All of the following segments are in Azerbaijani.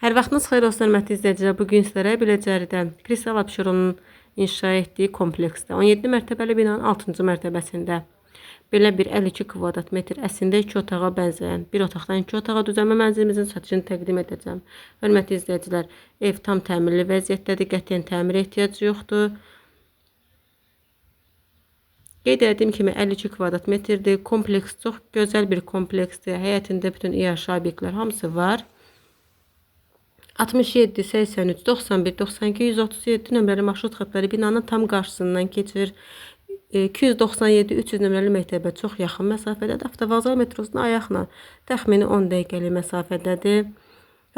Hər vaxtınız xeyir olsun, hörmətli izləyicilər. Bu gün sizlərə Biləcəridə Kristal Abşeronun inşa etdiyi kompleksdə 17 mərtəbəli binanın 6-cı mərtəbəsində belə bir 52 kvadrat metr əslində 2 otağa bənzəyən bir otaqdan 2 otağa düzəlmə mənzilimizin satışını təqdim edəcəm. Hörmətli izləyicilər, ev tam təmirli vəziyyətdədir, qətiyyən təmirə ehtiyac yoxdur. Qeyd etdiyim kimi 52 kvadrat metrdir. Kompleks çox gözəl bir kompleksdir. Həyətində bütün iaşə obyektlər hamısı var. 67, 83, 91, 92, 137 nömrəli marşrut xətləri binanın tam qarşısından keçir. 297, 300 nömrəli məktəbə çox yaxın məsafədədir. Avtovağzal metrosuna ayaqla təxmini 10 dəqiqəlik məsafədədir.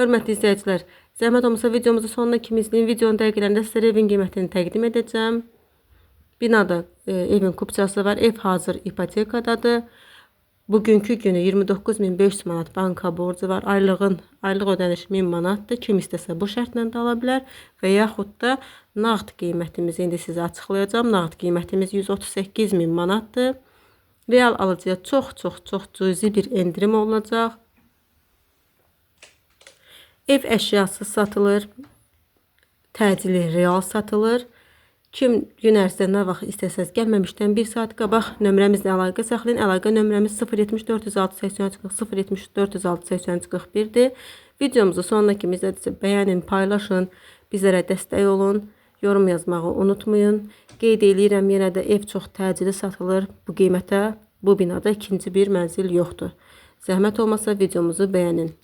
Hörmətli izləyicilər, zəhmət olmasa videomuzu sonuna kimi izləyin. Videonun dəqiqələrində sizlərə evin qiymətini təqdim edəcəm. Binada evin kupçası var. Ev hazır ipotekadadır. Bugünkü günü 29.500 manat banka borcu var. Aylıq ödəniş 1000 manatdır. Kim istəsə bu şərtlə də ala bilər və yaxud da nağd qiymətimizi indi sizə açıqlayacağım. Nağd qiymətimiz 138.000 manatdır. Real alıcıya çox cüzi bir endirim olacaq. Ev əşyası satılır. Təcili real satılır. Kim gün ərzində nə vaxt istəsəz gəlməmişdən 1 saat qabaq nömrəmizlə əlaqə saxlayın. Əlaqə nömrəmiz 07406 83 40 07406 83 41-dir. Videomuzu sonuna kimi izlədikcə bəyənin, paylaşın, bizlərə dəstək olun, yorum yazmağı unutmayın. Qeyd edirəm, yenə də ev çox təcili satılır. Bu qiymətə bu binada ikinci bir mənzil yoxdur. Zəhmət olmasa videomuzu bəyənin.